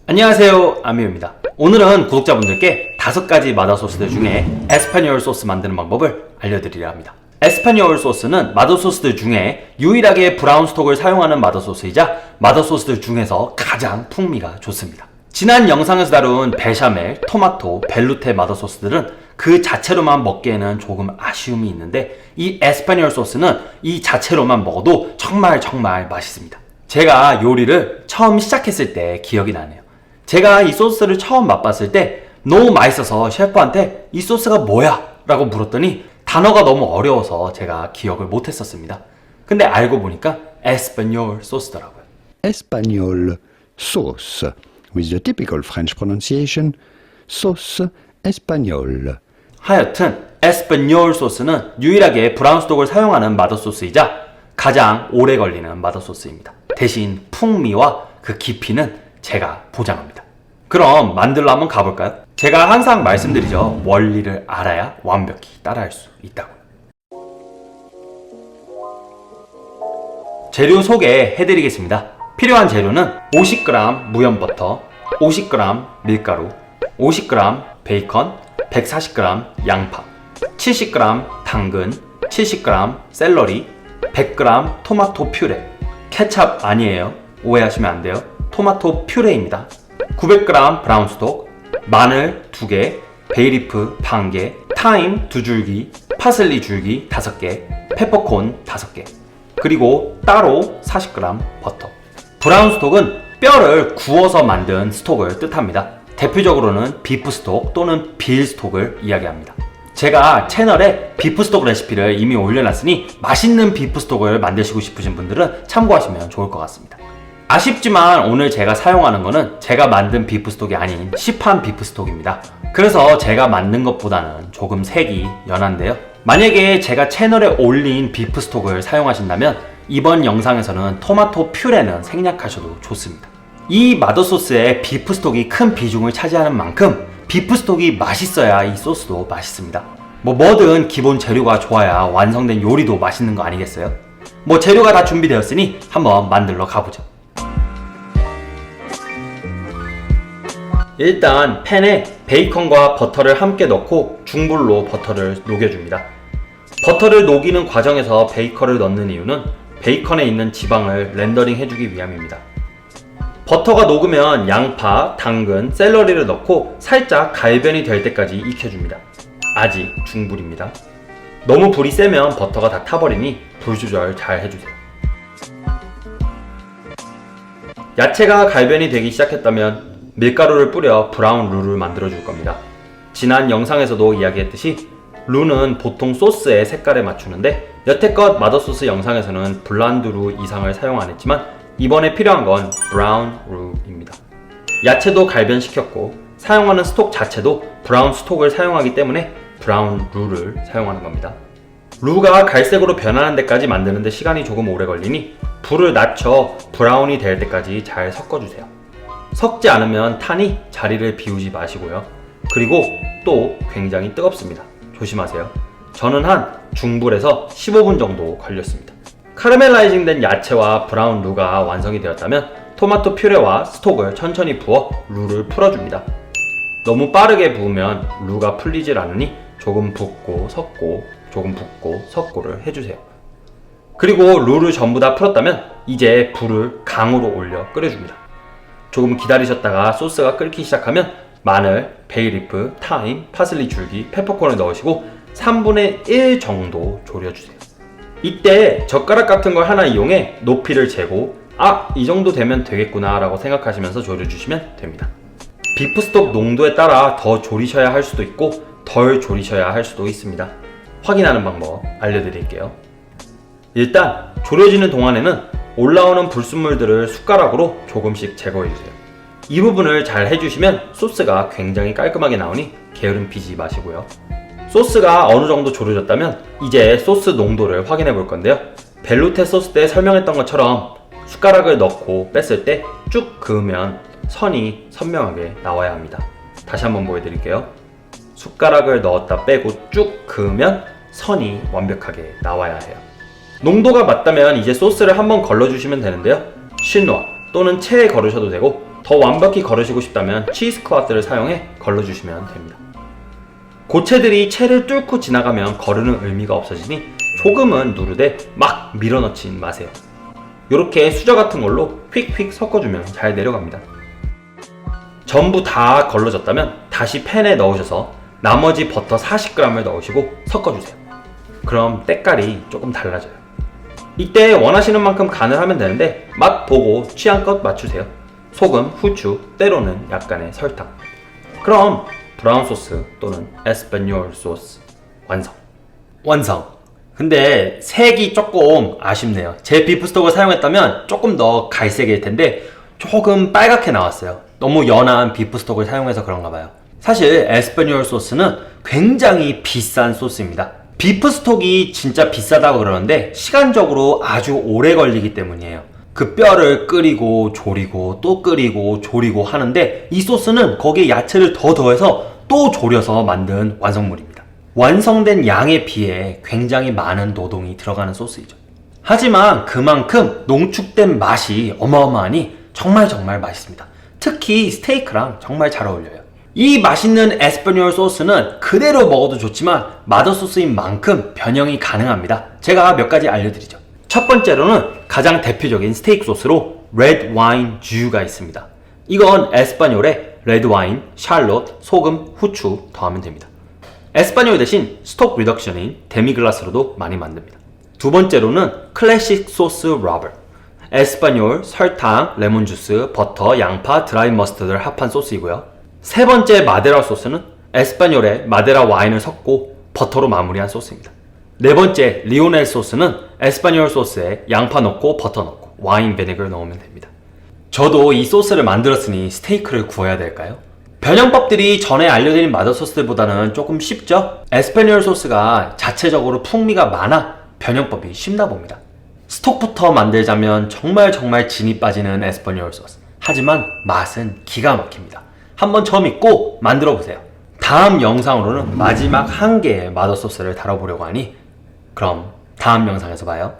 안녕하세요, 아미유입니다. 오늘은 구독자분들께 5가지 마더 소스들 중에 에스파뇰 소스 만드는 방법을 알려드리려 합니다. 에스파뇰 소스는 마더 소스들 중에 유일하게 브라운 스톡을 사용하는 마더 소스이자 마더 소스들 중에서 가장 풍미가 좋습니다. 지난 영상에서 다룬 베샤멜, 토마토, 벨루테 마더 소스들은 그 자체로만 먹기에는 조금 아쉬움이 있는데 이 에스파뇰 소스는 이 자체로만 먹어도 정말 맛있습니다. 제가 요리를 처음 시작했을 때 기억이 나네요. 제가 이 소스를 처음 맛봤을 때 너무 맛있어서 셰프한테 이 소스가 뭐야? 라고 물었더니 단어가 너무 어려워서 제가 기억을 못했었습니다. 근데 알고 보니까 에스파뇰 소스더라고요. Espagnole sauce, with the typical French pronunciation, sauce espagnole. 하여튼 에스파뇰 소스는 유일하게 브라운 스톡을 사용하는 마더 소스이자 가장 오래 걸리는 마더 소스입니다. 대신 풍미와 그 깊이는 제가 보장합니다. 그럼 만들러 한번 가볼까요? 제가 항상 말씀드리죠. 원리를 알아야 완벽히 따라할 수 있다고. 재료 소개해드리겠습니다. 필요한 재료는 50g 무염버터, 50g 밀가루, 50g 베이컨, 140g 양파, 70g 당근, 70g 샐러리, 100g 토마토 퓨레. 케찹 아니에요. 오해하시면 안 돼요. 토마토 퓨레입니다. 900g 브라운 스톡, 마늘 2개, 베이리프 1개, 타임 2줄기, 파슬리 줄기 5개, 페퍼콘 5개, 그리고 따로 40g 버터. 브라운 스톡은 뼈를 구워서 만든 스톡을 뜻합니다. 대표적으로는 비프 스톡 또는 빌 스톡을 이야기합니다. 제가 채널에 비프 스톡 레시피를 이미 올려놨으니 맛있는 비프 스톡을 만드시고 싶으신 분들은 참고하시면 좋을 것 같습니다. 아쉽지만 오늘 제가 사용하는 거는 제가 만든 비프 스톡이 아닌 시판 비프 스톡입니다. 그래서 제가 만든 것보다는 조금 색이 연한데요. 만약에 제가 채널에 올린 비프 스톡을 사용하신다면 이번 영상에서는 토마토 퓨레는 생략하셔도 좋습니다. 이 마더 소스에 비프 스톡이 큰 비중을 차지하는 만큼 비프 스톡이 맛있어야 이 소스도 맛있습니다. 뭐든 기본 재료가 좋아야 완성된 요리도 맛있는 거 아니겠어요? 재료가 다 준비되었으니 한번 만들러 가보죠. 일단 팬에 베이컨과 버터를 함께 넣고 중불로 버터를 녹여줍니다. 버터를 녹이는 과정에서 베이컨을 넣는 이유는 베이컨에 있는 지방을 렌더링 해주기 위함입니다. 버터가 녹으면 양파, 당근, 샐러리를 넣고 살짝 갈변이 될 때까지 익혀줍니다. 아직 중불입니다. 너무 불이 세면 버터가 다 타버리니 불 조절 잘 해주세요. 야채가 갈변이 되기 시작했다면 밀가루를 뿌려 브라운 루를 만들어 줄 겁니다. 지난 영상에서도 이야기했듯이 루는 보통 소스의 색깔에 맞추는데 여태껏 마더소스 영상에서는 블란드 루 이상을 사용 안 했지만 이번에 필요한 건 브라운 루입니다. 야채도 갈변시켰고 사용하는 스톡 자체도 브라운 스톡을 사용하기 때문에 브라운 루를 사용하는 겁니다. 루가 갈색으로 변하는 데까지 만드는데 시간이 조금 오래 걸리니 불을 낮춰 브라운이 될 때까지 잘 섞어주세요. 섞지 않으면 타니 자리를 비우지 마시고요. 그리고 또 굉장히 뜨겁습니다. 조심하세요. 저는 한 중불에서 15분 정도 걸렸습니다. 카라멜라이징 된 야채와 브라운 루가 완성이 되었다면 토마토 퓨레와 스톡을 천천히 부어 루를 풀어줍니다. 너무 빠르게 부으면 루가 풀리질 않으니 조금 붓고 섞고 조금 붓고 섞고를 해주세요. 그리고 루를 전부 다 풀었다면 이제 불을 강으로 올려 끓여줍니다. 조금 기다리셨다가 소스가 끓기 시작하면 마늘, 베이리프, 타임, 파슬리 줄기, 페퍼콘을 넣으시고 3분의 1 정도 졸여주세요. 이때 젓가락 같은 걸 하나 이용해 높이를 재고 이 정도 되면 되겠구나 라고 생각하시면서 졸여주시면 됩니다. 비프 스톡 농도에 따라 더 졸이셔야 할 수도 있고 덜 졸이셔야 할 수도 있습니다. 확인하는 방법 알려드릴게요. 일단 졸여지는 동안에는 올라오는 불순물들을 숟가락으로 조금씩 제거해주세요. 이 부분을 잘 해주시면 소스가 굉장히 깔끔하게 나오니 게으름 피지 마시고요. 소스가 어느 정도 졸여졌다면 이제 소스 농도를 확인해 볼 건데요. 벨루테 소스 때 설명했던 것처럼 숟가락을 넣고 뺐을 때 쭉 그으면 선이 선명하게 나와야 합니다. 다시 한번 보여드릴게요. 숟가락을 넣었다 빼고 쭉 그으면 선이 완벽하게 나와야 해요. 농도가 맞다면 이제 소스를 한번 걸러주시면 되는데요. 쉰노아 또는 체에 걸으셔도 되고 더 완벽히 걸으시고 싶다면 치스쿼트를 사용해 걸러주시면 됩니다. 고체들이 채를 뚫고 지나가면 거르는 의미가 없어지니 조금은 누르되 막 밀어넣지 마세요. 이렇게 수저 같은 걸로 휙휙 섞어주면 잘 내려갑니다. 전부 다 걸러졌다면 다시 팬에 넣으셔서 나머지 버터 40g을 넣으시고 섞어주세요. 그럼 때깔이 조금 달라져요. 이때 원하시는 만큼 간을 하면 되는데 맛 보고 취향껏 맞추세요. 소금, 후추, 때로는 약간의 설탕. 그럼 브라운 소스 또는 에스파뇰 소스 완성. 근데 색이 조금 아쉽네요. 제 비프스톡을 사용했다면 조금 더 갈색일 텐데 조금 빨갛게 나왔어요. 너무 연한 비프스톡을 사용해서 그런가 봐요. 사실 에스파뇰 소스는 굉장히 비싼 소스입니다. 비프스톡이 진짜 비싸다고 그러는데 시간적으로 아주 오래 걸리기 때문이에요. 그 뼈를 끓이고 조리고 또 끓이고 조리고 하는데 이 소스는 거기에 야채를 더 더해서 또 조려서 만든 완성물입니다. 완성된 양에 비해 굉장히 많은 노동이 들어가는 소스이죠. 하지만 그만큼 농축된 맛이 어마어마하니 정말 맛있습니다. 특히 스테이크랑 정말 잘 어울려요. 이 맛있는 에스파뇰 소스는 그대로 먹어도 좋지만 마더 소스인 만큼 변형이 가능합니다. 제가 몇 가지 알려드리죠. 첫 번째로는 가장 대표적인 스테이크 소스로 레드 와인 주가 있습니다. 이건 에스파뇰에 레드 와인, 샬롯, 소금, 후추 더하면 됩니다. 에스파뇰 대신 스톡 리덕션인 데미글라스로도 많이 만듭니다. 두 번째로는 클래식 소스 러버. 에스파뇰, 설탕, 레몬주스, 버터, 양파, 드라이 머스터드를 합한 소스이고요. 세 번째 마데라 소스는 에스파뇰에 마데라 와인을 섞고 버터로 마무리한 소스입니다. 네 번째 리오넬 소스는 에스파뇰 소스에 양파 넣고 버터 넣고 와인 베네거를 넣으면 됩니다. 저도 이 소스를 만들었으니 스테이크를 구워야 될까요? 변형법들이 전에 알려드린 마더 소스들보다는 조금 쉽죠? 에스파뇰 소스가 자체적으로 풍미가 많아 변형법이 쉽나 봅니다. 스톡부터 만들자면 정말 진이 빠지는 에스파뇰 소스. 하지만 맛은 기가 막힙니다. 한번 저 믿고 만들어 보세요. 다음 영상으로는 마지막 한 개의 마더 소스를 다뤄보려고 하니 그럼 다음 영상에서 봐요.